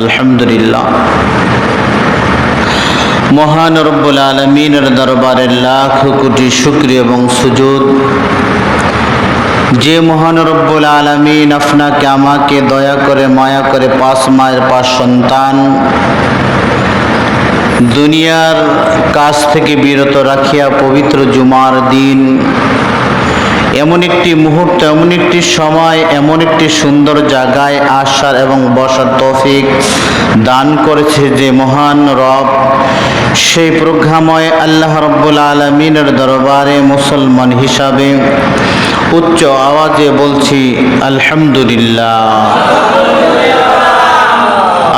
আলহামদুলিল্লাহ। মহান রব্বুল আলামিনের দরবারে লাখ কোটি শুকরিয়া এবং সুজুদ, যে মহান রব্বুল আলামিন আপনাকে আমাকে দয়া করে মায়া করে 5 মায়ের 5 সন্তান দুনিয়ার কাজ থেকে বিরত রাখিয়া পবিত্র জুমার দিন এমন একটি মুহূর্ত, এমন একটি সময়, এমন একটি সুন্দর জায়গায় আসার এবং বসার তৌফিক দান করেছে যে মহান রব, সেই প্রজ্ঞাময় আল্লাহ রব্বুল আলামিনের দরবারে মুসলমান হিসাবে উচ্চ আওয়াজে বলছি আলহামদুলিল্লাহ।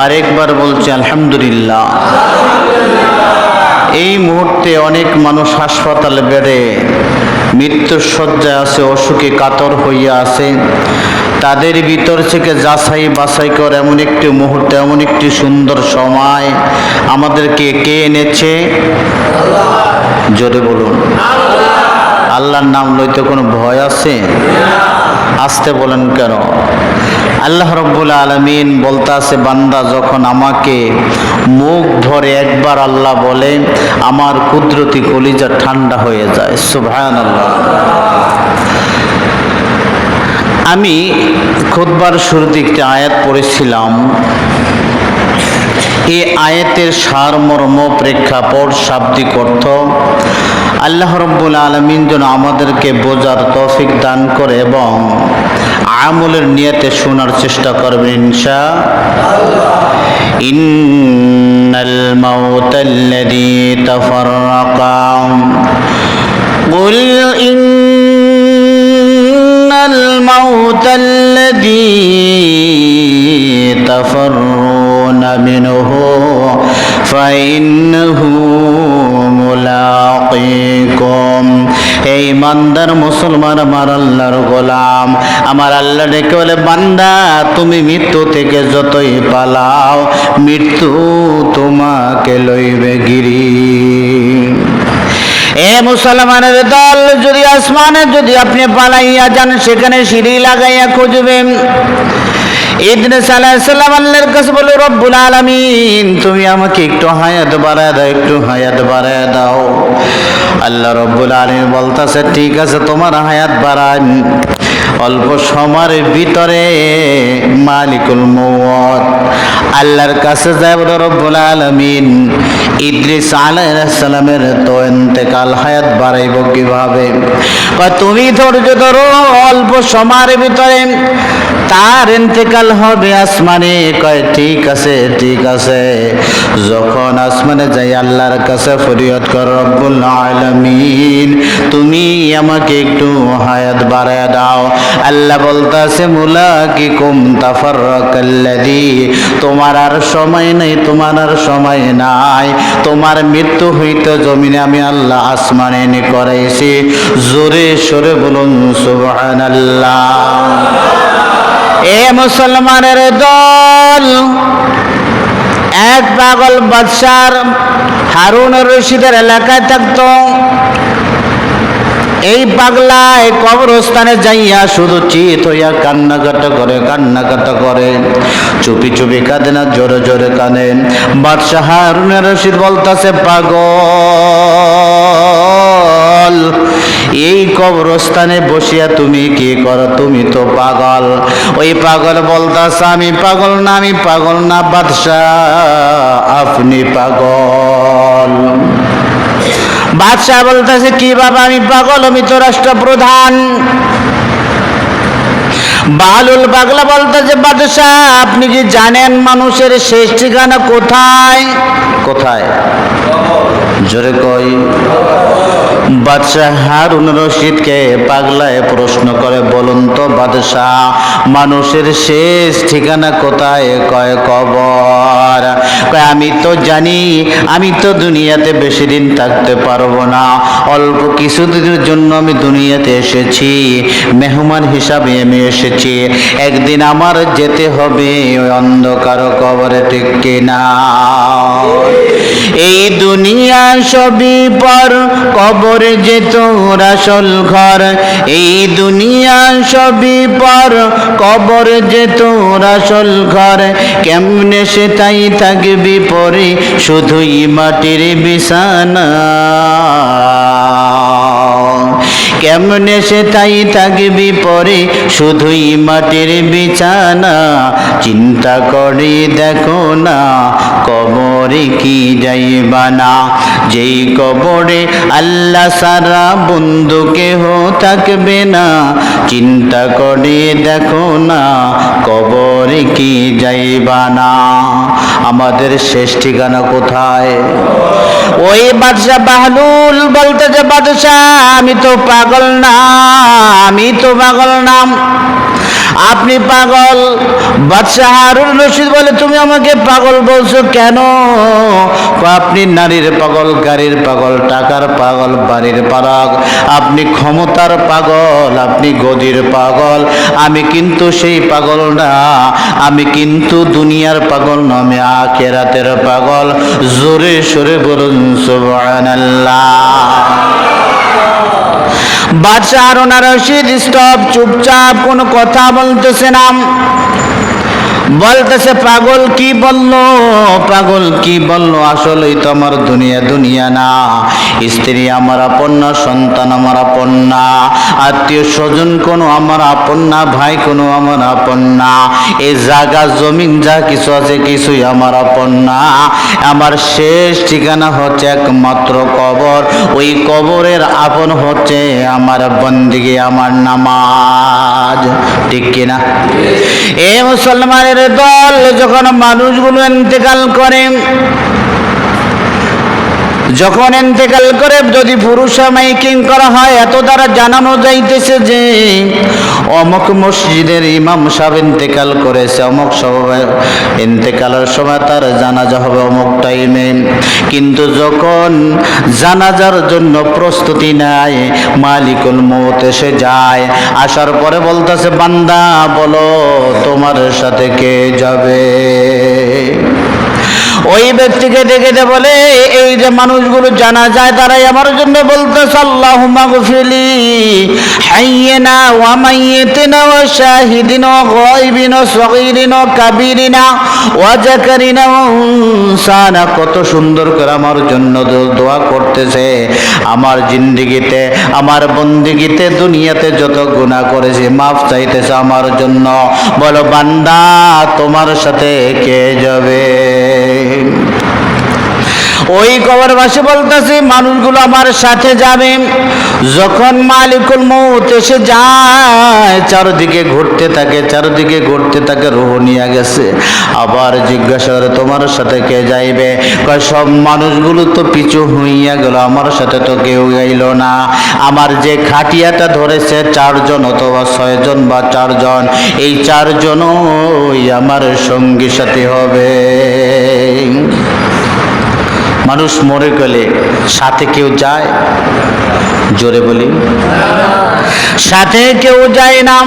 আরেকবার বলছি আলহামদুলিল্লাহ। এই মুহূর্তে অনেক মানুষ হাসপাতালে বেড়ে মৃত্যুর শয্যায় আছে, অসুখে কাতর হইয়া আছে। তাদের ভিতর থেকে যাচাই বাছাই করে এমন একটি মুহূর্তে, এমন একটি সুন্দর সময় আমাদেরকে কে এনেছে? জোরে বলুন আল্লাহর নাম লইতে কোনো ভয় আছে? আসতে বলেন কেন? আল্লাহ রব্বুল আলামিন বলতে আছে, বান্দা যখন আমাকে মুখ ভরে একবার আল্লাহ বলে, আমার কুদরতি কলিজা ঠান্ডা হয়ে যায়। সুবহানাল্লাহ। আমি খুতবার শুরুতে একটি আয়াত পড়েছিলাম। এই আয়াতের সারমর্ম, প্রেক্ষাপট, শাব্দিক অর্থ আল্লাহ রব্বুল আলামিন যেন আমাদেরকে বোঝার তৌফিক দান করে এবং আমলের নিয়তে শোনার চেষ্টা করবেন ইনশাআল্লাহ। ইন্নাল মাউতাল্লাযী তাফাররাকা কুল ইন্নাল মাউতাল্লাযী তাফাররুনা মিনহু ফাইন্নাহু মুলাকিকুম। এই ইমানদার মুসলমান, আমার আল্লাহর গোলাম, আমার আল্লাহ ডেকে বলে, বান্দা তুমি মৃত্যু থেকে যতই পালাও, মৃত্যু তোমাকে লইবে গিরি। এ মুসলমানের দল, যদি আসমানে যদি আপনি পালাইয়া যান, সেখানে সিঁড়ি লাগাইয়া খুঁজবেন। ইদ্রিস আলাইহিস সালাম আল্লাহর কাছে বলে, রব্বুল আলামিন তুমি আমাকে একটু হায়াত বাড়ায় দাও, একটু হায়াত বাড়ায় দাও। আল্লাহ রব্বুল আলামিন বলতেছে, ঠিক আছে তোমার হায়াত বাড়ান। অল্প সময়ের ভিতরে মালিকুল মউত আল্লাহর কাছে যায়, বলে রব্বুল আলামিন ইদ্রিস আলাইহিস সালামের তো ইন্তেকাল, হায়াত বাড়াইব কিভাবে? তুমি ধৈর্য ধরো, অল্প সময়ের ভিতরে তার ইন্তেকাল হবে আসমানে। কয় ঠিক আছে, ঠিক আছে। যখন আসমানে যাই আল্লাহর কাছে ফরিয়াদ কর, রব্বুল আলামিন তুমি আমাকে একটু হায়াত বাড়ায় দাও। আল্লাহ বলতাছে, মুলাকিকুম তাফাররাকাল্লাযী, তোমার আর সময় নেই, তোমার আর সময় নাই। তোমার মৃত্যু হইতে জমিনে আমি আল্লাহ আসমানে এনে করাইছি। জোরে সরে বলুন সুবহানাল্লাহ। এ মুসলমানের দল, এক পাগল বাদশার হারুন রশিদের এলাকায় থাকতো। এই পাগলায় কবরস্থানে যাইয়া শুধু চিত হইয়া কান্নাকাটা করে, কান্নাকাটা করে। চুপি চুপি কাঁদে না, জোরে জোরে কাঁদেন। বাদশাহ হারুন রশিদ বলতাছে, পাগল, এই কবরস্থানে বসিয়া তুমি কি করো? তুমি তো পাগল। ওই পাগল বলতাছে, আমি পাগল না, আমি পাগল না বাদশাহ, আপনি পাগল। বাদশাহ বলতেছে, কি বাবা আমি পাগল? আমি তো রাষ্ট্রপ্রধান। বালুল পাগলা বলতেছে, বাদশাহ আপনি কি জানেন মানুষের শেষ ঠিকানা কোথায়? কোথায়? জোরে কই। বাদশাহ হারুন রশিদকে পাগলায় প্রশ্ন করে, বলুন তো বাদশাহ মানুষের শেষ ঠিকানা কোথায়? কয় কবর। কয় আমি তো জানি, আমি তো দুনিয়াতে বেশি দিন থাকতে পারবো না, অল্প কিছুদিনের জন্য আমি দুনিয়াতে এসেছি, মেহমান হিসাবে আমি এসেছি। একদিন আমার যেতে হবে ওই অন্ধকার কবরে, ঠিক কিনা? এই দুনিয়া সবই পর, কবর যে তোর আসল ঘর। এই দুনিয়া সবই পর, কবর যে তোর আসল ঘর। কেমনে সে তাই থাকবি পরে, শুধুই মাটির বিছানা। কেমনে সে তাই থাকবি পরে, শুধুই মাটির বিছানা। চিন্তা করে দেখো না, কবরে কি যাইবা না। যেই কবরে আল্লাহ সারা বন্ধু কেহ থাকবে না। চিন্তা করে দেখো না, কবরে কি যাইবা না। আমাদের শেষ ঠিকানা কোথায়? ওই বাদশাহ বাহলুল বলতেছে, বাদশাহ আমি তো পাগল না, আমি তো পাগল না। আপনি পাগল? বাদশাহ হারুন রশিদ বলে, তুমি আমাকে পাগল বলছো কেন? আপনি নারীর পাগল, গাড়ির পাগল, টাকার পাগল, বাড়ির পাগল, আপনি ক্ষমতার পাগল, আপনি গদির পাগল। আমি কিন্তু সেই পাগল না, আমি কিন্তু দুনিয়ার পাগল না, আমি আখিরাতের পাগল। জোরে সোরে বলুন সুবহানাল্লাহ। বাদশাহ হারুন রশিদ স্টপ, চুপচাপ, কোনো কথা বলতেছে না। বলতেছে, পাগল কি বললো, পাগল কি বললো? আসলেই তো আমার দুনিয়া দুনিয়া না। স্ত্রী আমার আপন না, সন্তান আমার আপন না, আত্মীয় স্বজন কোনো আমার আপন না, ভাই কোনো আমার আপন না। এই জায়গা জমিন যা কিছু আছে কিছুই আমার আপন না। আমার শেষ ঠিকানা হচ্ছে একমাত্র কবর। ওই কবরের আপন হচ্ছে আমার বন্দেগী, আমার নামাজ। ঠিক কিনা? এ মুসলমানের দল, যখন মানুষগুলো ইন্তেকাল করে, যখন ইন্তেকাল করে, যদি পুরুষে মাইকিং করা হয়, এত দ্বারা জানানো যাইতেছে যে অমুক মসজিদের ইমাম সাহেব ইন্তেকাল করেছে, অমুক সবাই ইন্তেকালের সময় তার জানাজা হবে অমুক টাইমে। কিন্তু যখন জানাজার জন্য প্রস্তুতি নেয়, মালিকুল মউত এসে যায়। আসার পরে বলতেছে, বান্দা বলো তোমার সাথে কে যাবে? ওই ব্যক্তিকে দেখে বলে, এই যে মানুষগুলো জানা যায়, তারাই আমার জন্য বলতেছে, আল্লাহুম্মা গফিরলি হাইয়িনা ওয়া মাইয়িতিনা ওয়া শাহিদিনা ওয়া গায়বিনা সগীরিনা কাবীরিনা ওয়া যাকারিনা ওয়া উনসানা। কত সুন্দর করে আমার জন্য দোয়া করতেছে। আমার জিন্দেগিতে, আমার বন্দেগিতে, দুনিয়াতে যত গুনাহ করেছি মাফ চাইতেছে আমার জন্য। বলো বান্দা তোমার সাথে কে যাবে? ওই কবরবাসী বলতেছে, মানুষগুলো আমার সাথে যাবে। যখন মালিকুল মউত এসে যায়, চারদিকে ঘুরতে থাকে, চারদিকে ঘুরতে থাকে, রূহ নিয়ে গেছে। আবার জিজ্ঞাসা করে, তোমার সাথে কে যাইবে? কয়, সব মানুষগুলো তো পিছু হইয়া গেল, আমার সাথে তো কেউ গেল না। আমার যে খাটিয়াটা ধরেছে 4 জন অথবা 6 জন বা 4 জন, এই 4 জনই আমার সঙ্গী সাথী হবে। মানুষ মরে গেলে সাথে কেউ যায়? জোরে বলি, সাথে কেউ যায় না।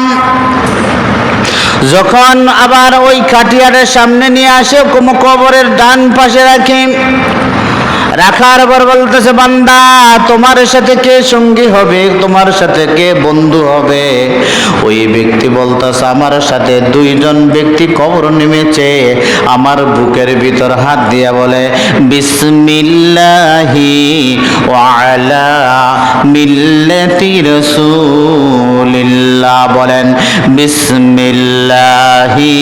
যখন আবার ওই খাটিয়ারের সামনে নিয়ে আসে, কবরের ডান পাশে রাখে, রাখার পর বলতেছে, বান্দা তোমার সাথে কে সঙ্গী হবে, তোমার সাথে কে বন্ধু হবে? ওই ব্যক্তি বলতেছে, আমার সাথে 2 জন ব্যক্তি কবর নেমেছে। আমার বুকের ভিতর হাত দিয়া বলে, বিসমিল্লাহি ওয়া আলা মিল্লাতি রাসূলিল্লাহ। বলেন, বিসমিল্লাহি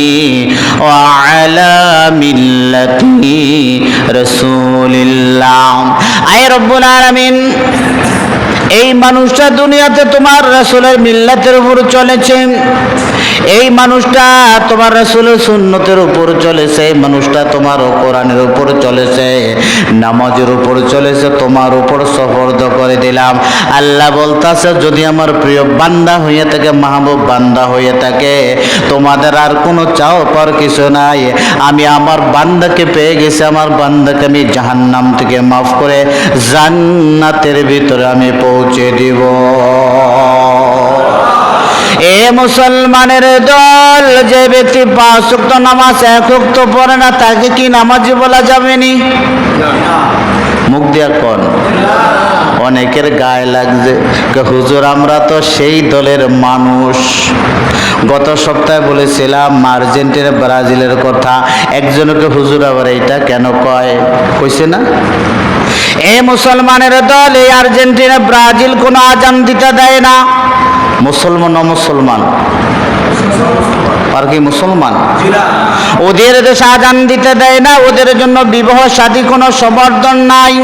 ওয়া আলা মিল্লাতি রাসূলিল্লাহ। আয় রব্বুল আলামিন, এই মানুষটা দুনিয়াতে তোমার রাসূলের মিল্লাতের উপর চলেছে, এই মানুষটা তোমার রাসূলের সুন্নতের উপর চলেছে, এই মানুষটা তোমার কোরআনের উপর চলেছে, নামাজের উপর চলেছে, তোমার উপর সুপর্দ করে দিলাম। আল্লাহ বলতাছে, যদি আমার প্রিয় বান্দা হয়ে থাকে, মাহবুব বান্দা হয়ে থাকে, তোমাদের আর কোনো চাও পাওয়ার কিছু নাই। আমি আমার বান্দাকে পেয়ে গেছি, আমার বান্দাকে আমি জাহান্নাম থেকে মাফ করে জান্নাতের ভিতরে আমি পৌঁছে দিব। এ মুসলমানের দল, যে ব্যক্তি 5 ওয়াক্ত নামাজ 1 ওয়াক্ত পড়ে না, তাকে কি নামাজি বলা যাবে না? মুখ দিয়া কোন অনেকের গায়ে লাগছে, হুজুর আমরা তো সেই দলের মানুষ। গত সপ্তাহে বলেছিলাম আর্জেন্টিনা ব্রাজিলের কথা, একজনকে হুজুর আবার এইটা কেন কয়, কইছে না? এই মুসলমানের দল এই আর্জেন্টিনা ব্রাজিল কোনো আজান দিতে দেয় না। মুসলমান অমুসলমান আর কি মুসলমান, ওদের দেশে আজান দিতে দেয় না, ওদের জন্য বিবাহ শাদী কোনো সমর্থন নাই।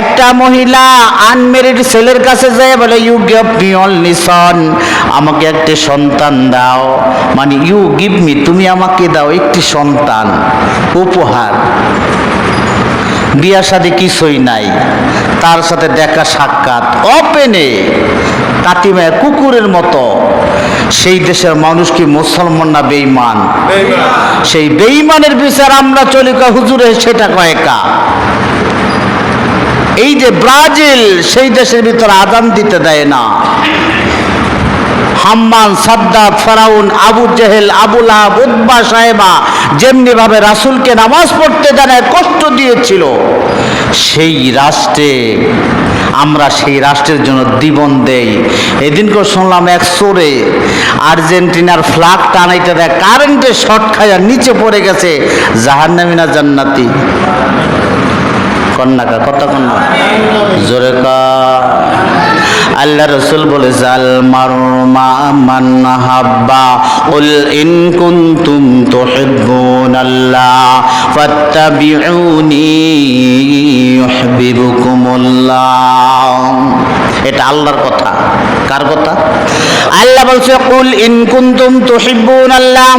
একটা মহিলা আনমেরিড ছেলের কাছে যায় বলে ইউ গিভ মি অনলি সন, আমাকে একটি সন্তান দাও, মানে ইউ গিভ মি, তুমি আমাকে দাও একটি সন্তান উপহার। বিয়া শাদী কিছুই নাই, তার সাথে দেখা সাক্ষাৎ ওপেনে কাতিমায় কুকুরের মতো। সেই দেশের মানুষ কি মুসলমান না বেঈমান? সেই বেঈমানের বিচার আমরা চলি হুজুরে সেটা কয়েকা। এই যে ব্রাজিল, সেই দেশের ভিতর আজান দিতে দেয় না। হাম্মান, সাদ্দাত, ফেরাউন, আবু জেহেল, আবু লাহাব, উতবা সাহেবা যেমনি ভাবে রাসূলকে নামাজ পড়তে জানায় কষ্ট দিয়েছিল, সেই রাষ্ট্রে আমরা সেই রাষ্ট্রের জন্য জীবন দেই। এদিনকে শুনলাম এক চোরে আর্জেন্টিনার ফ্ল্যাগ টানাইতে দেয়, কারেন্টে শর্ট খাইয়া নিচে পড়ে গেছে। জাহান্নামী না জান্নাতি? কন্যাকা কত কন্যা জোরে কা। আল্লাহ রসুল বলে জাল মারমা মান হাব্বা কুল ইন কুনতুম তুহিব্বুনাল্লাহ ফাত্তাবিউনি ইউহিব্বুকুমুল্লাহ। এটা আল্লাহর কথা। কার কথা? আল্লাহ বলছে কুল ইন কুনতুম তুহিব্বুনাল্লাহ,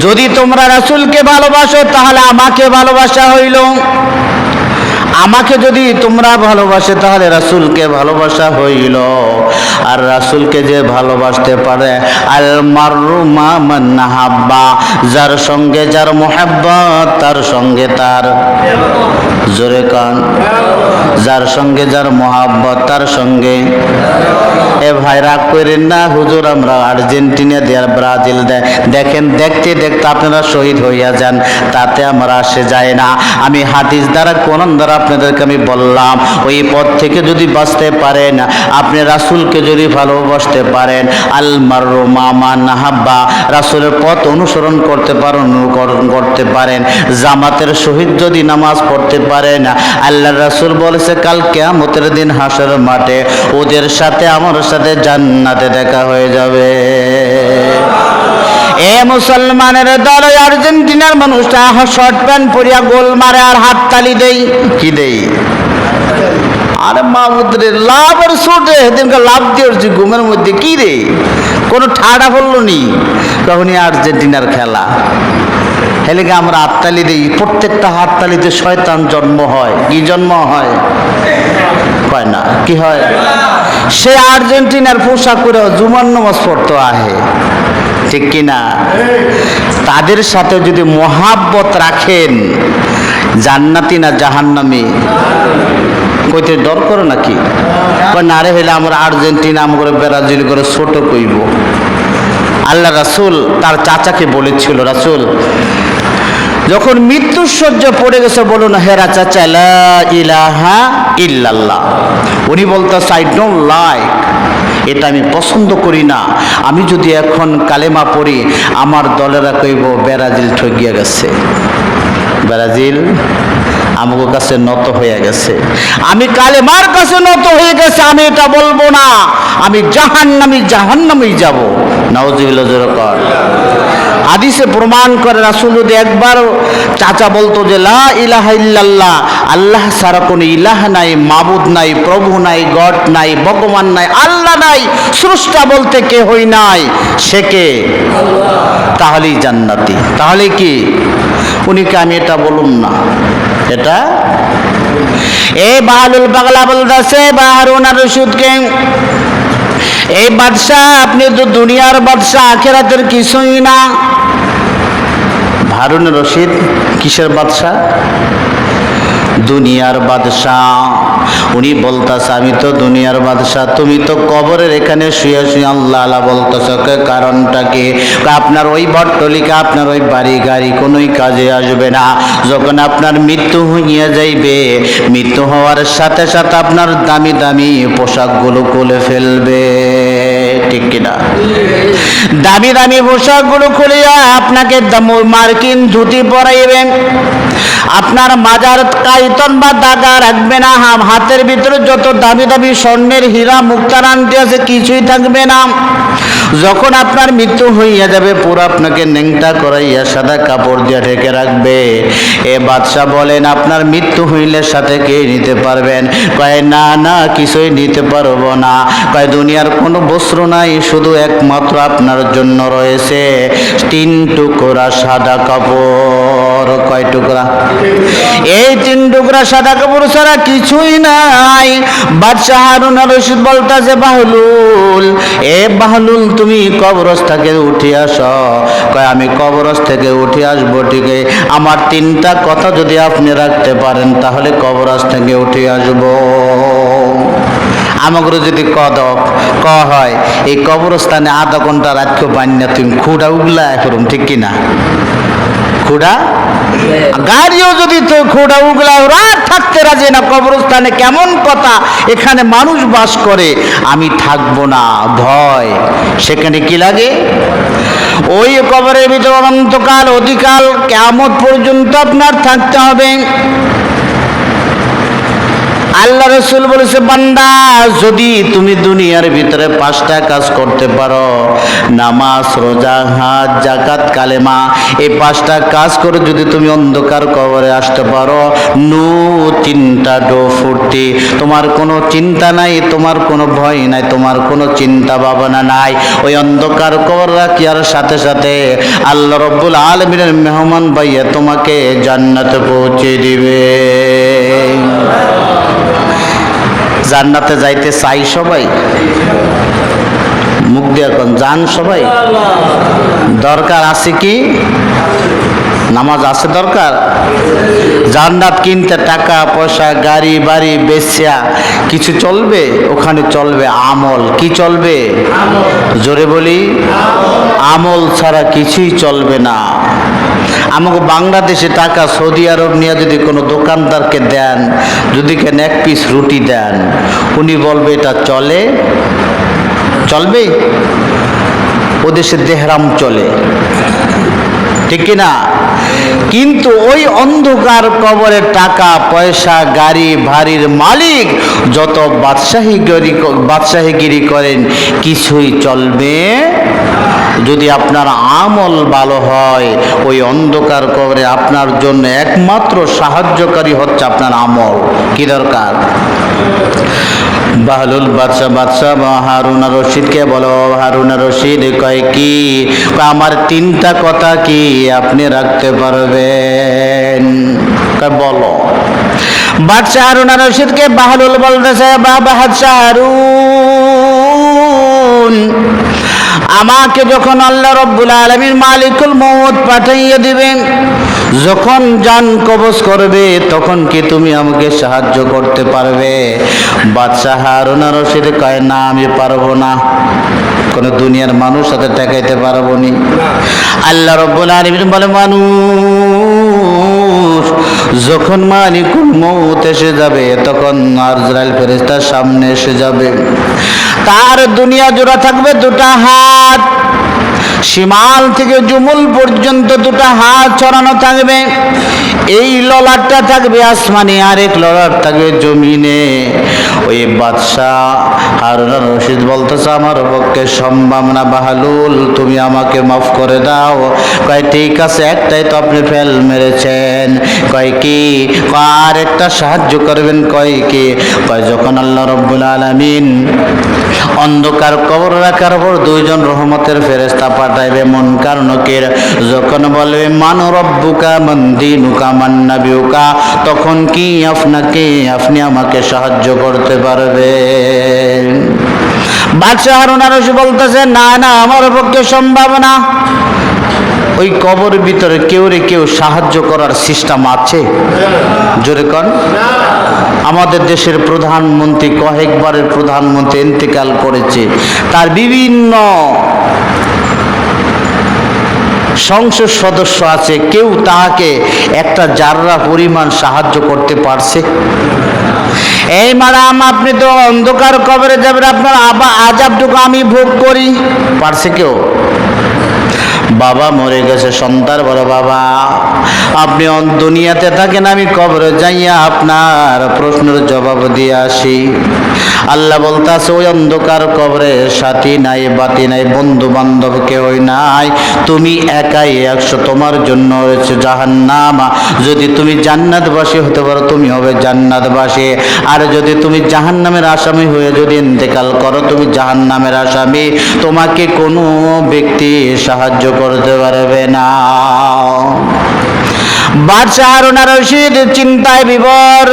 যদি তোমরা রাসূলকে ভালোবাসো তাহলে আমাকে ভালোবাসা হইল। আমাকে যদি তোমরা ভালোবাসে তাহলে রাসূলকে ভালোবাসা হইল। আর রাসূলকে যে ভালোবাসতে পারে, আল মাররু মা মান হাব্বা, যার সঙ্গে যার মুহাব্বত তার সঙ্গে তার, জোরে কান, যার সঙ্গে যার মুহাব্বত তার সঙ্গে। এ ভাই রাগ করেন না, হুজুর আমরা আর্জেন্টিনা দেয় ব্রাজিল দেয়, দেখেন দেখতে দেখতে আপনারা শহীদ হইয়া যান, তাতে আমরা আসে যায় না। আমি হাদিস দ্বারা কোরআন দ্বারা আপনাদেরকে আমি বললাম, ওই পথ থেকে যদি বাঁচতে পারেন, আপনি রাসূলকে যদি ভালোবাসতে পারেন, আল মাররু মা মান হাব্বা, রাসূলের পথ অনুসরণ করতে পারেন, অনুকরণ করতে পারেন, জামাতের সহিত যদি নামাজ পড়তে পারেন, আল্লাহর রাসূল বলেছে কাল কিয়ামতের দিন হাসরের মাঠে ওদের সাথে আমার সাথে জান্নাতে দেখা হয়ে যাবে। এ মুসলমানের দল আর্জেন্টিনার মানুষটা শর্ট প্যান্ট পরিয়া গোল মারে আর হাত তালি দেই, কি দেই? আরে মাহমুদ রে, লাভ আর ছোটে সেদিনকে লাভ দিয়েছি ঘুমের মধ্যে, কি রে কোনো ঠাডা পড়লো নি, তখনই আর্জেন্টিনার খেলা। হেলেকে আমরা হাততালি দিই, প্রত্যেকটা হাততালিতে শয়তান জন্ম হয়। কি জন্ম হয়? হয় না, কি হয়? সে আর্জেন্টিনার পোশাক করে জুমার নামাজ পড়তে আহে, ঠিক কিনা? তাদের সাথে যদি মহাব্বত রাখেন, জান্নাতি না জাহান্নামী? কইতে ডর করে নাকি? না রে, হইলে আমরা আর্জেন্টিনা আমরা ব্রাজিল করে ছোট কইব। আল্লাহ রাসূল তার চাচাকে বলেছিল, রাসূল যখন মৃত্যুর শয্যা পড়ে গেছে, বলুন হেরা চাচা লা ইলাহা ইল্লাল্লাহ। উনি বলতেছে আই ডোন্ট লাইক, এটা আমি পছন্দ করি না। আমি যদি এখন কালেমা পড়ি, আমার দলেরা কইব ব্রাজিল ঠকিয়া গেছে, ব্রাজিল আমার কাছে নত হয়ে গেছে। আমি কালেমার কাছে নত হয়ে গেছে, আমি এটা বলবো না, আমি জাহান্নামী যাব। নাউজুবিল্লাহ জোরে কর। হাদিসে প্রমাণ করে রাসূল যদি একবার চাচা বলতো যে লা ইলাহা ইল্লাল্লাহ, আল্লাহ ছাড়া কোনো ইলাহ নাই, মাবুদ নাই, প্রভু নাই, গড নাই, ভগবান নাই, আল্লাহ নাই, স্রষ্টা বলতে কেহই নাই, সে কে? তাহলেই জান্নাতি। তাহলে কি উনিকে আমি এটা বলুন না? এটা এই বাহালুল পাগলা বলতেছে হারুন আর রশিদকে, এই বাদশাহ আপনি তো দুনিয়ার বাদশাহ, আখিরাতের কিছুই না। হারুন রশিদ কিসের বাদশাহ? দুনিয়ার বাদশাহ। উনি বলতাছে আমি তো দুনিয়ার বাদশা, তুমি তো কবরের এখানে শুয়ে শুয়ে আল্লাহ আল্লাহ বলতেছো, কারণটা কি? আপনার ওই বটতলিকা, আপনার ওই বাড়ি গাড়ি কোনোই কাজে আসবে না। যখন আপনার মৃত্যু হইয়া যাইবে, মৃত্যু হওয়ার সাথে সাথে আপনার দামি দামি পোশাকগুলো খুলে ফেলবে, ঠিক কিনা? দামি দামি পোশাকগুলো খুলিয়া আপনাকে মার্কিন ধুতি পরাইবেন, আপনার মাজার কাইতন বা দাগা রাখবে না, হাতের ভিতরে যত দামি দামি স্বর্ণের হীরা মুক্তার আংটি আছে কিছুই থাকবে না। যখন আপনার মৃত্যু হইয়া যাবে, পুরো আপনাকে ন্যাংটা করাইয়া সাদা কাপড় দিয়ে ঢেকে রাখবে। এ বাদশা বলেন আপনার মৃত্যু হইলে সাথে কে নিতে পারবেন? কয় না না, কিছুই নিতে পারবো না। কয় দুনিয়ার কোনো বস্ত্র নাই, শুধু একমাত্র আপনার জন্য রয়েছে 3 টুকরা সাদা কাপড়। কয় টুকরা? এই 3 টুকরা সাদা কাপড় ছাড়া কিছুই নাই। বাদশাহ হারুন আর রশিদ বলতাছে বাহলুল, এ বাহলুল তুমি কবরস্থান থেকে উঠে আসো। কয় আমি কবরস্থান থেকে উঠে আসবো ঠিকই, আমার 3টা কথা যদি আপনি রাখতে পারেন তাহলে কবরস্থান থেকে উঠে আসবো। আমাকে যদি ক হয় এই কবরস্থানে আধা ঘন্টা রাখতে পারি না, তুমি খুঁড়া উগলা করুন, ঠিক কিনা? খুঁড়া গাড়িও যদি তো খুঁড়া উগলা রাত থাকতে রাজি না, কবরস্থানে কেমন কথা, এখানে মানুষ বাস করে, আমি থাকবো না, ভয়। সেখানে কি লাগে? ওই কবরের ভিতরে অনন্তকাল অধিকাল কিয়ামত পর্যন্ত আপনার থাকতে হবে। আল্লাহ রাসূল বলেছে বান্দা যদি তুমি দুনিয়ার ভিতরে 5টা কাজ করতে পারো, নামাজ রোজা হজ যাকাত কালেমা, এই 5টা কাজ করে যদি তুমি অন্ধকার কবরে আসতে পারো, নো চিন্তা ডো ফুর্তি, তোমার কোনো চিন্তা নাই, তোমার কোনো ভয় নাই, তোমার কোনো চিন্তা ভাবনা নাই। ওই অন্ধকার কবর রাখিয়ার সাথে সাথে আল্লাহ রব্বুল আলামিনের মেহমান ভাইয়া তোমাকে জান্নাতে পৌঁছে দিবে। জান্নাতে যাইতে চাই সবাই? মুখ দিয়ে এখন যান সবাই? দরকার আছে কি? নামাজ আছে দরকার? জান্নাত কিনতে টাকা পয়সা গাড়ি বাড়ি বেচা কিছু চলবে? ওখানে চলবে আমল। কি চলবে? জোরে বলি, আমল ছাড়া কিছুই চলবে না। আমাকে বাংলাদেশে টাকা সৌদি আরব নিয়ে যদি কোনো দোকানদারকে দেন, যদি কেন 1 পিস রুটি দেন, উনি বলবে এটা চলে? চলবে? ও দেশে দেহরাম চলে, ঠিক কিনা? কিন্তু ওই অন্ধকার কবরের টাকা পয়সা গাড়ি ভাড়ির মালিক যত বাদশাহীগিরি করেন কিছুই চলবে যদি আপনার আমল ভালো হয়। ওই অন্ধকার কবরে আপনার জন্য একমাত্র সাহায্যকারী হচ্ছে আপনার আমল। কি দরকার? বাহলুল বাদশাহ হারুন আর রশিদকে বলো, হারুন আর রশিদ কয় কি? আমার 3টা কথা কি আপনি রাখতে পারবেন? কয় বলো। বাদশাহ হারুন আর রশিদকে বাহলুল বলতেছে, বাদশাহ হারুন, আমাকে যখন আল্লাহ রব্বুল আলামিন মালিকুল মউত পাঠাইয়া দিবেন, যখন জান কবজ করবে, তখন কি তুমি আমাকে সাহায্য করতে পারবে? বাদশাহ হারুন আর রশিদ কয় না, আমি পারবো না, কোন দুনিয়ার মানুষ সাথে ঠেকাইতে পারবো নি। আল্লাহ রব্বুল আলামিন বলে, মানুষ যখন মালিকুল মউত এসে যাবে, তখন আজরাইল ফেরেশতার সামনে এসে যাবে, তার দুনিয়া জোড়া থাকবে 2টা হাত, শিমাল থেকে জুমুল পর্যন্ত 2টা হাত ছড়ানো থাকবে। এই ললাটটা থাকবে আসমানে, আরেক ললাট থাকবে জমিনে। ওই বাদশাহ হারুন আর রশিদ বলতেছে, আমার পক্ষে সম্ভব না বাহলুল, তুমি আমাকে মাফ করে দাও। কয় ঠিক আছে, একটাই তো আপনি ফেল মেরেছেন। কয় কি? আর একটা সাহায্য করবেন। কয় কি? কয় যখন আল্লাহ রব্বুল আলামিন অন্ধকার কবর রাখার পর 2 জন রহমতের ফেরেশতা পাঠাইবে মুনকার নকির, যখন বলবে মান রব্বুকা মান দীনুকা মান নাবিয়ুকা, তখন কি আপনি আমাকে সাহায্য করতে পারবেন? বাদশাহ হারুন আর রশিদ বলতেছে, না না, আমার পক্ষে সম্ভব না। ওই কবর ভিতরে কেউ সাহায্য করার সিস্টেম আছে? জোরে কোন? আমাদের দেশের প্রধানমন্ত্রী কয়েকবারের প্রধানমন্ত্রী ইন্তেকাল করেছে, তার বিভিন্ন সংসদ সদস্য আছে, কেউ তাকে একটা জাররা পরিমাণ সাহায্য করতে পারছে? এই ম্যাডাম, আপনি তো অন্ধকার কবরে যাবেন, আপনার আযাবটুকু আমি ভোগ করি, পারছে কেউ? বাবা মরে গেছে, সন্তান বলে বাবা আপনি দুনিয়াতে থাকেন, আমি কবরে যাইয়া আপনার প্রশ্নের জবাব দিয়ে আসি। আল্লাহ বলতাছে ওই অন্ধকার কবরে সাথী নাই, বাতি নাই, বন্ধু বান্ধব কেউই নাই, তুমি একাই 100, তোমার জন্য রয়েছে জাহান্নাম। যদি তুমি জান্নাতবাসী হতে পারো তুমি হবে জান্নাতবাসী, আর যদি তুমি জাহান্নামের আসামি হয়ে যদি ইন্তেকাল করো তুমি জাহান্নামের আসামি, তোমাকে কোনো ব্যক্তি সাহায্য করতে পারবে না। বাদশাহ হারুন আর রশিদ চিন্তায় বিভোর,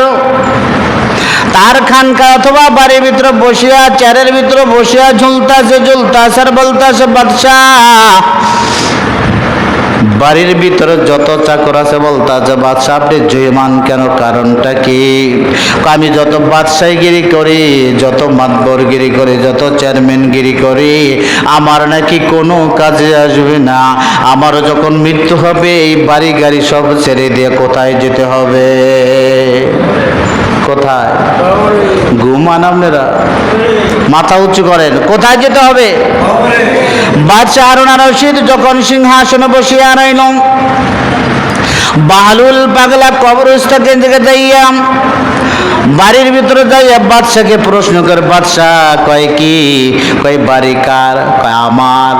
তার খানকা অথবা বাড়ির ভিতরে বসিয়া, চেয়ারের ভিতরে বসিয়া ঝুলতাছে আর বলতাছে বাদশাহ, বাড়ির ভিতরে যত চাকর আছে বলতাছে বাদশাহ আপনি জয়মান কেন, কারণটা কি? আমি যত বাদশাহীগিরি করি, যত মাতবরগিরি করি, যত চেয়ারম্যানগিরি করি, আমার নাকি কোনো কাজে আসবে না। আমারও যখন মৃত্যু হবে এই বাড়ি গাড়ি সব ছেড়ে দিয়ে কোথায় যেতে হবে? কোথায়? ঘুমান আপনারা, মাথা উঁচু করেন, কোথায় যেতে হবে? বাদশাহ হারুন আর রশিদ যখন সিংহাসনে বসিয়া রইল, বাহলুল পাগলা কবরস্থান থেকে যাইয়া বাড়ির ভিতরে যাইয়া বাদশাকে প্রশ্ন করে, বাদশাহ কয় কি? কয় বাড়ি কার? কয় আমার।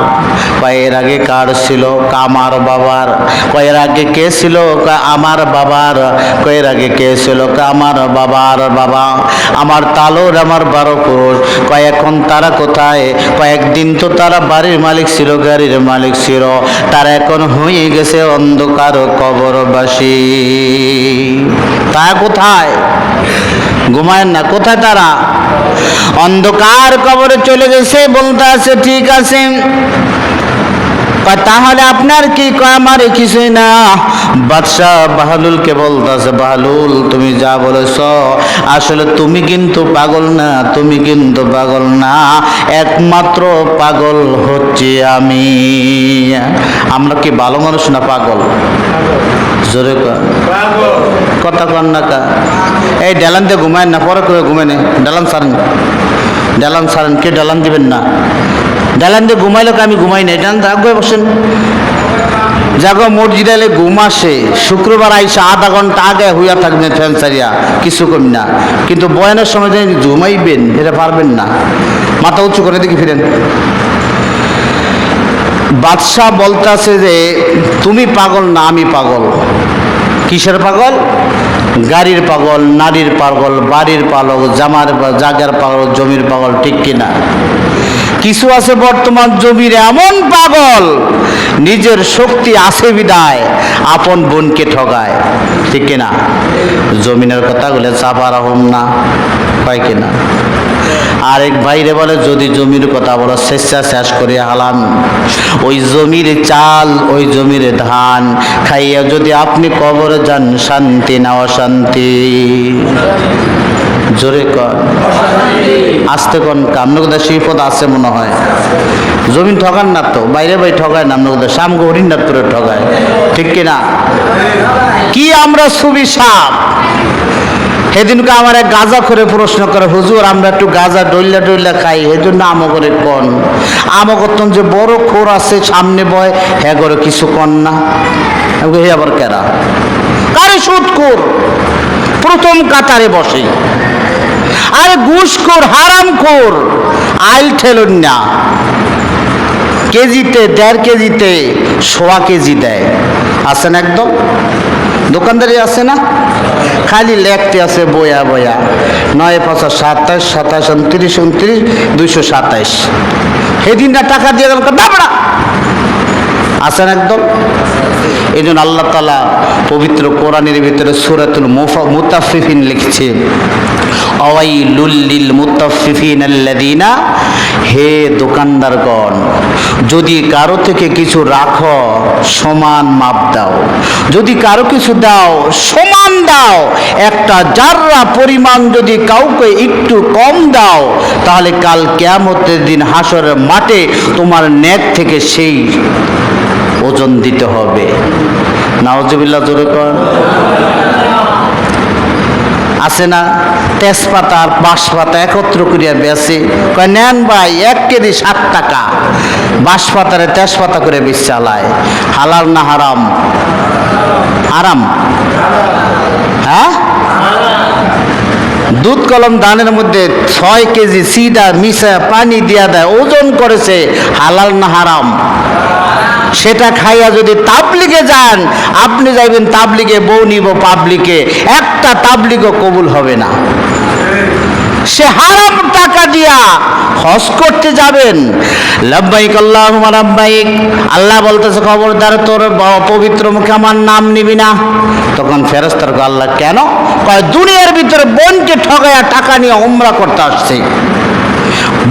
কয় এর আগে কার ছিল? আমার বাবার। কয় এর আগে কে ছিল? কয় আমার বাবার। কয় এর আগে কে ছিল? কয় আমার বাবার বাবা। আমার তালোর আমার 12 পুরুষ। কয় এখন তারা কোথায়? কয়েকদিন তো তারা বাড়ির মালিক ছিল, গাড়ির মালিক ছিল, তারা এখন হয়ে গেছে অন্ধকার কবরবাসী। তা কোথায়? ঘুমায়েন না, কোথায় তারা? অন্ধকার কবরে চলে গেছে। বলতে আছে ঠিক আছে, তাহলে আপনার কি? কয় আমার কিছুই না। বাদশাহ বাহলুলকে বলতেছে, বাহলুল তুমি যা বলেছ আসলে তুমি কিন্তু পাগল না, তুমি কিন্তু পাগল না, একমাত্র পাগল হচ্ছে আমি। আমরা কি ভালো মানুষ না পাগল? জোরে কথা কন না কা? এই ডালান দিয়ে ঘুমায় না, পরে করে ঘুমায় না, ডালান সারেন, ডালান সারেন, কে ডালান দিবেন না? ডালান দিয়ে ঘুমাইলে আমি ঘুমাই না, ডালান আগে বসেন। যাগো মসজিদে এলে ঘুম আসে, শুক্রবার আইসা আধা ঘন্টা আগে হইয়া থাকবেন ফ্যান সারিয়া, কিছু কম না, কিন্তু বয়ানের সময় যে ঘুমাইবেন এটা পারবেন না। মাথা উঁচু করে দেখি ফিরেন। বাদশাহ বলতেছে যে তুমি পাগল না, আমি পাগল। কিসের পাগল? গাড়ির পাগল, নারীর পাগল, বাড়ির পাগল, জাগার পাগল, জমির পাগল, ঠিক কিনা? কিছু আছে বর্তমান জমির এমন পাগল, নিজের শক্তি আছে বিদায় আপন বোনকে ঠগায়, ঠিক কিনা? জমিনের কথা বলে চাপা রাখুন না, হয় কিনা? আরেক ভাইরে বলে যদি জমির কথা বলো স্বেচ্ছা শেষ করিয়া হালাম, ওই জমির চাল, ওই জমির ধান খাইয়া যদি আপনি কবরে যান, শান্তি না অশান্তি? জোরে কর, আসতে কন। আপনাদের শিপদ আছে মনে হয়। জমিন ঠগান না তো, বাইরে বাই ঠগায় না, আপনাদের সামগো হরিণাথপুরে ঠগায়, ঠিক কিনা? কি আমরা সুবি সাপ। সেদিনকে আমার এক গাঁজা করে প্রশ্ন করে, হুজুর আমরা একটু গাঁজা ডইলা ডইলা খাই, এই জন্য আমো করে কন। আমো করতেন যে বড় খোর আছে সামনে বয়, হ্যাঁ করে কিছু কন না। হে আবার কেরা? কারে সুদখোর প্রথম কাতারে বসে, আরে ঘুষখোর, হারামখোর, আইল ঠেলুন না। কেজিতে 1.5 কেজিতে 1.25 কেজি দেয়, আছেন একদম দোকানদারি আছে না? খালি লেখতে আছে বয়া বয়া, 9 5 27 27 29 29 227। সেদিনটা টাকা দিয়ে গেল দাবড়া, আছেন একদম। এই জন্য আল্লাহ তাআলা পবিত্র কোরআনের ভিতরে সূরাতুল মুতাফফিফিন লিখছে, আওয়াইলুল লিল মুতাফফিফিন আল্লাযীনা, হে দোকানদারগণ, যদি কারো থেকে কিছু রাখো সমান মাপ দাও, যদি কারো কিছু দাও সমান দাও। একটা জাররা পরিমাণ যদি কাউকে একটু কম দাও, তাহলে কাল কিয়ামতের দিন হাসরের মাঠে তোমার নেক থেকে সেই ওজন দিতে হবে। নাউজুবিল্লাহ, জোরে কর। আছে না তেজপাতা আর বাঁশপাতা একত্র করিয়া বেচে, কয় নেন ভাই 1 কেজি 7 টাকা। বাঁশপাতারে তেজপাতা করে বেচ চালায়। হালাল না হারাম? হারাম। হ্যাঁ, দুধ কলম ধানের মধ্যে 6 কেজি সিডা মিশা পানি দিয়া দেয়, ওজন করেছে। হালাল না হারাম? সেটা খাইয়া যদি তাবলিগে যান, আপনি যাইবেন তাবলিগে, বউ নিব পাবলিকে, একটা তাবলিগও কবুল হবে না। সে হারাম টাকা দিয়া হজ করতে যাবেন, লাব্বাইক আল্লাহুম্মা লাব্বাইক, আল্লাহ বলতেছে খবরদার তোর পবিত্র মুখে আমার নাম নিবি না। তখন ফেরেশতার কয় আল্লাহ কেন? কয় দুনিয়ার ভিতরে বোনকে ঠকাইয়া টাকা নিয়ে উমরা করতে আসছে,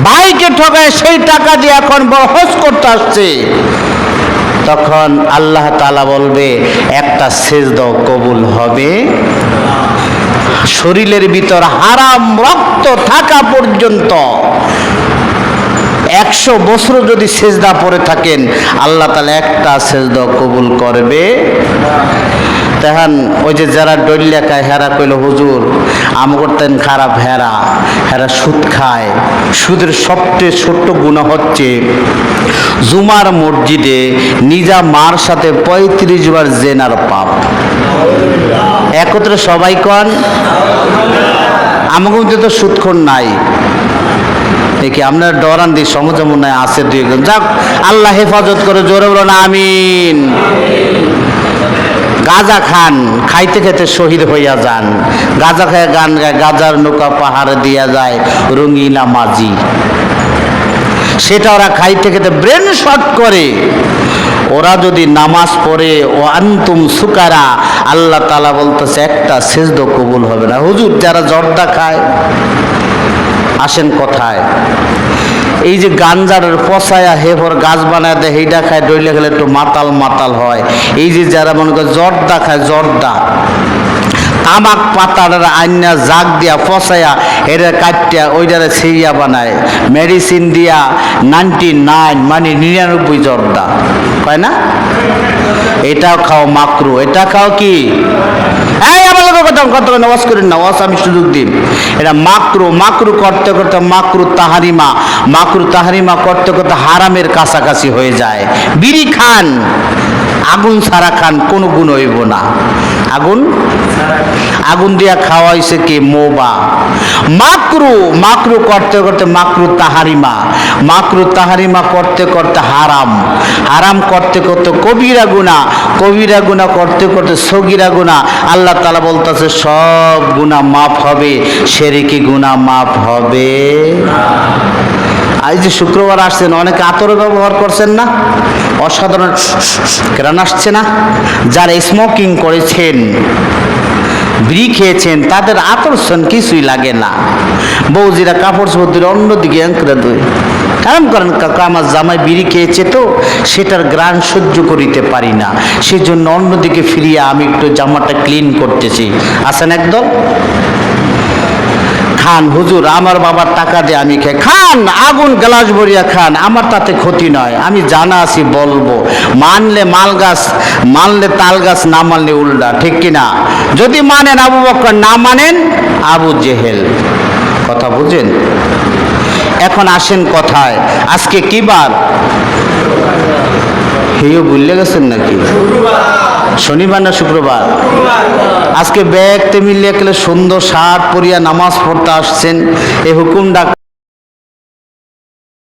ভাইকে ঠকায় সেই টাকা দিয়ে এখন বড় হজ করতে আসছে। তখন আল্লাহ তাআলা বলবে একটা সিজদা কবুল হবে। শরীরের ভিতর হারাম রক্ত থাকা পর্যন্ত 100 বছর যদি সিজদা পড়ে থাকেন, আল্লাহ তাআলা একটা সিজদা কবুল করবে। তখন ওই যে যারা ডল্লা খায় হেরা কইল হুজুর আম করতেন খারাপ, হেরা সুদ খায়। সুদের সবচেয়ে ছোট্ট গুনাহ হচ্ছে জুমার মসজিদে নিজা মার সাথে 35 বার জেনার পাপ। একত্রে সবাই কন আমাকে মধ্যে তো সুদখোর নাই, দেখি আপনার ডরান দিয়ে সমাজ মনে আছে 2 একজন। যাক, আল্লাহ হেফাজত করে, জোরে বলুন আমিন। গাঁজা খান, খাইতে খাইতে শহীদ হইয়া যান। গাঁজা খায় গান গায়, গাঁজার নৌকা পাহাড়ে দিয়া যায় রঙিলা মাঝি। সেটা ওরা খাইতে খেতে ব্রেন শর্ট করে। ওরা যদি নামাজ পড়ে ও আনতুম সুকারা, আল্লাহ তাআলা বলতেছে একটা সিজদা কবুল হবে না। হুজুর যারা জর্দা খায়, আসেন কথায়, এই যে গাঞ্জারের পচায়া হেফর গাছ বানায় দেয়, সেইটা খায়, ডইলে খেলে একটু মাতাল মাতাল হয়। এই যে যারা মনে করে জর্দা খায়, জর্দা তামাক পাতার আইনা জাগ দিয়া পচায়া এরা কাটিয়া ওইটারে সেইয়া বানায়, মেডিসিন দিয়া 99 মানে 99 জর্দা কয় না। এটাও খাও মাকরু, এটা খাও কি এই আমার লোক কত নামাজ করেন না, ওয়াজ আমি সুযোগ দিন। এটা মাকরু, মাকরু করতে করতে মাকরু তাহারিমা, মাকরু তাহারিমা করতে করতে হারামের কাছাকাছি হয়ে যায়। বিড়ি খান, আগুন ছাড়া খান, কোনো গুণ হইব না। আগুন দিয়া খাওয়া হয়েছে কি মোবা। মাকরু, মাকরু করতে করতে মাকরু তাহারিমা, মাকরু তাহারিমা করতে করতে হারাম, হারাম করতে করতে কবিরা গুনাহ, কবিরা গুনাহ করতে করতে সগীরা গুনাহ। আল্লাহ তাআলা বলতেছে সব গুনাহ মাফ হবে, শিরকি গুনাহ মাফ হবে। আজ যে শুক্রবার আসছেন, অনেকে আতর ব্যবহার করছেন না, অসাধারণ কেরান আসছে না। যারা স্মোকিং করেছেন, বিড়ি খেয়েছেন, তাদের আতরসন কিছুই লাগে না। বৌজিরা কাপড় চোপড় অন্যদিকে আঁকড়ে দেয়, কারণ করেন কাকা আমার জামাই বিড়ি খেয়েছে তো সেটার গ্রাণ সহ্য করিতে পারি না, সেজন্য অন্যদিকে ফিরিয়ে আমি একটু জামাটা ক্লিন করতেছি। আসেন একদম খান, হুজুর আমার বাবার টাকা দিয়ে আমি খাই, খান আগুন গ্লাস ভরিয়া খান, আমার তাতে ক্ষতি নয়। আমি জানা আছি বলবো, মানলে মাল গাছ, মানলে তাল গাছ, না মানলে উল্টা, ঠিক কিনা? যদি মানেন আবু বকর, না মানেন আবু জেহেল। কথা বুঝেন? এখন আসেন কথায়, আজকে কি বার? হেও ভুলে গেছেন নাকি? শনিবার না শুক্রবার? আজকে ব্যাগতে মিলিয়ে গেলে সুন্দর শার্ট পরিয়া নামাজ পড়তে আসছেন, এই হুকুম ডাক